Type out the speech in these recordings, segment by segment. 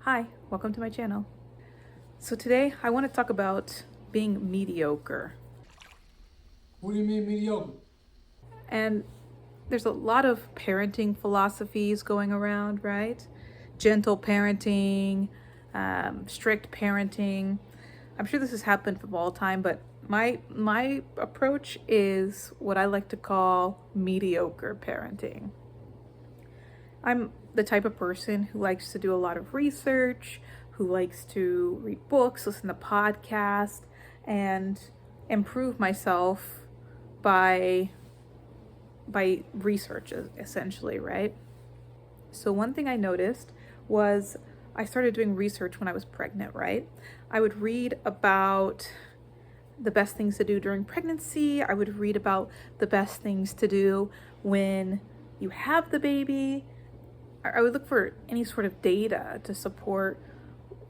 Hi, welcome to my channel. So today I want to talk about being mediocre. What do you mean mediocre? And there's a lot of parenting philosophies going around, right? Gentle parenting, strict parenting. I'm sure this has happened from all time, but my approach is what I like to call mediocre parenting. I'm the type of person who likes to do a lot of research, who likes to read books, listen to podcasts, and improve myself by research essentially, right? So one thing I noticed was I started doing research when I was pregnant, right? I would read about the best things to do during pregnancy. I would read about the best things to do when you have the baby. I would look for any sort of data to support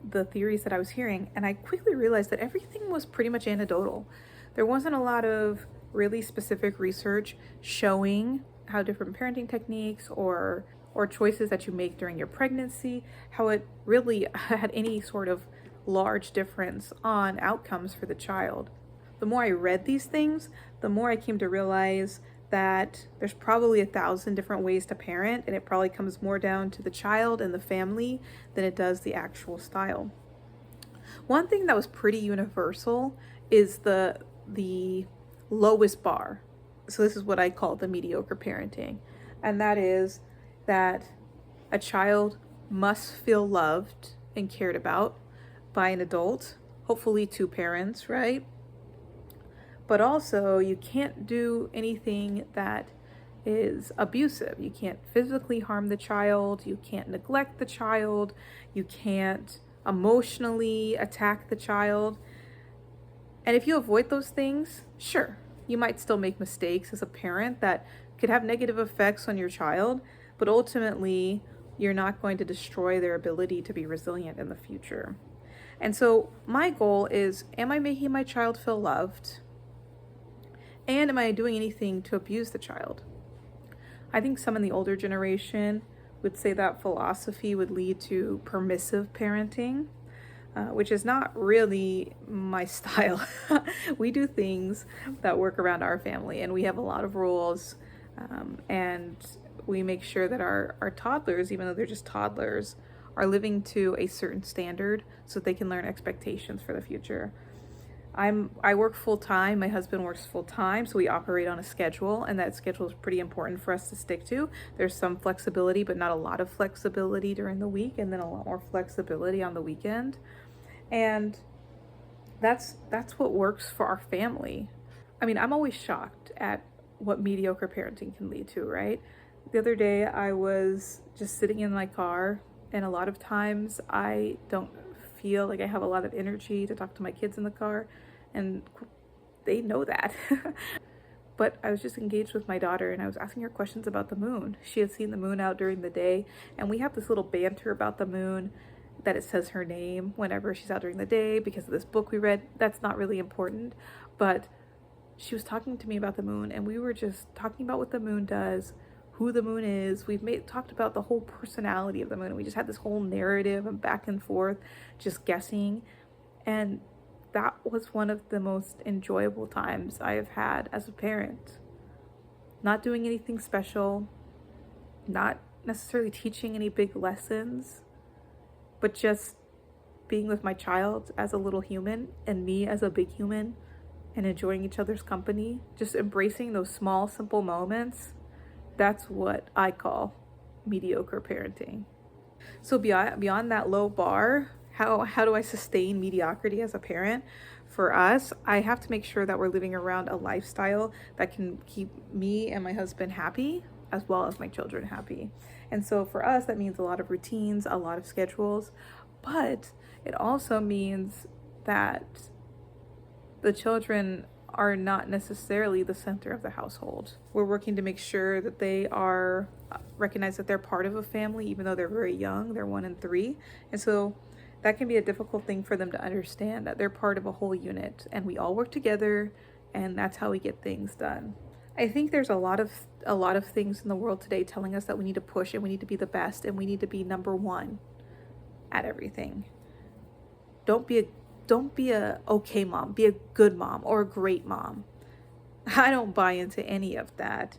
the theories that I was hearing, and I quickly realized that everything was pretty much anecdotal. There wasn't a lot of really specific research showing how different parenting techniques or choices that you make during your pregnancy, how it really had any sort of large difference on outcomes for the child. The more I read these things, the more I came to realize that there's probably 1,000 different ways to parent, and it probably comes more down to the child and the family than it does the actual style. One thing that was pretty universal is the lowest bar. So this is what I call the mediocre parenting, and that is that a child must feel loved and cared about by an adult, hopefully two parents, right? But also, you can't do anything that is abusive. You can't physically harm the child, you can't neglect the child, you can't emotionally attack the child. And if you avoid those things, sure, you might still make mistakes as a parent that could have negative effects on your child, but ultimately, you're not going to destroy their ability to be resilient in the future. And so, my goal is, am I making my child feel loved? And am I doing anything to abuse the child? I think some in the older generation would say that philosophy would lead to permissive parenting, which is not really my style. We do things that work around our family, and we have a lot of rules, and we make sure that our toddlers, even though they're just toddlers, are living to a certain standard so that they can learn expectations for the future. I work full time. My husband works full time, so we operate on a schedule, and that schedule is pretty important for us to stick to. There's some flexibility, but not a lot of flexibility during the week, and then a lot more flexibility on the weekend. And that's what works for our family. I mean, I'm always shocked at what mediocre parenting can lead to, right? The other day I was just sitting in my car, and a lot of times I don't feel like I have a lot of energy to talk to my kids in the car, and they know that. But I was just engaged with my daughter, and I was asking her questions about the moon. She had seen the moon out during the day, and we have this little banter about the moon, that it says her name whenever she's out during the day because of this book we read. That's not really important, but she was talking to me about the moon, and we were just talking about what the moon does, who the moon is. We've talked about the whole personality of the moon, and we just had this whole narrative and back and forth, just guessing. And that was one of the most enjoyable times I have had as a parent. Not doing anything special, not necessarily teaching any big lessons, but just being with my child as a little human and me as a big human, and enjoying each other's company, just embracing those small, simple moments. That's what I call mediocre parenting. So beyond that low bar, how do I sustain mediocrity as a parent? For us, I have to make sure that we're living around a lifestyle that can keep me and my husband happy, as well as my children happy. And so for us, that means a lot of routines, a lot of schedules, but it also means that the children are not necessarily the center of the household. We're working to make sure that they are recognize that they're part of a family, even though they're very young. They're 1 and 3, and so that can be a difficult thing for them to understand, that they're part of a whole unit, and we all work together, and that's how we get things done. I think there's a lot of things in the world today telling us that we need to push and we need to be the best and we need to be number one at everything. Don't be a okay mom. Be a good mom or a great mom. I don't buy into any of that.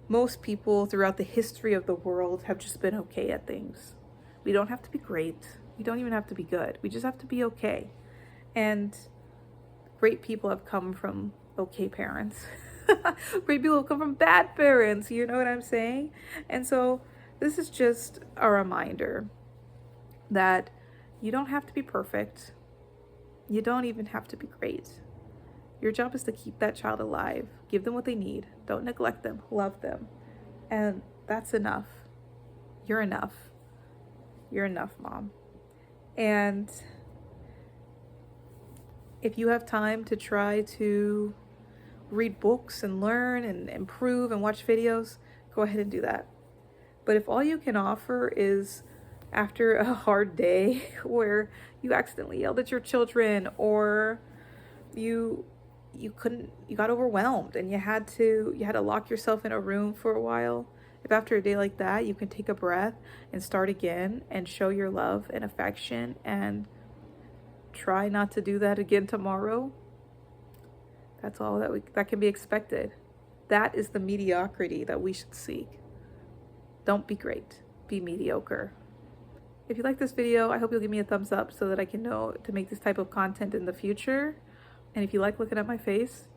Most people throughout the history of the world have just been okay at things. We don't have to be great. We don't even have to be good. We just have to be okay. And great people have come from okay parents. Great people have come from bad parents. You know what I'm saying? And so this is just a reminder that you don't have to be perfect. You don't even have to be great. Your job is to keep that child alive. Give them what they need. Don't neglect them. Love them. And that's enough. You're enough. You're enough, mom. And if you have time to try to read books and learn and improve and watch videos, go ahead and do that. But if all you can offer is after a hard day where you accidentally yelled at your children, or you got overwhelmed and you had to lock yourself in a room for a while, if after a day like that you can take a breath and start again and show your love and affection and try not to do that again tomorrow, that's all that can be expected. That is the mediocrity that we should seek. Don't be great, be mediocre. If you like this video, I hope you'll give me a thumbs up so that I can know to make this type of content in the future. And if you like looking at my face,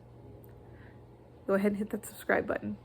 go ahead and hit that subscribe button.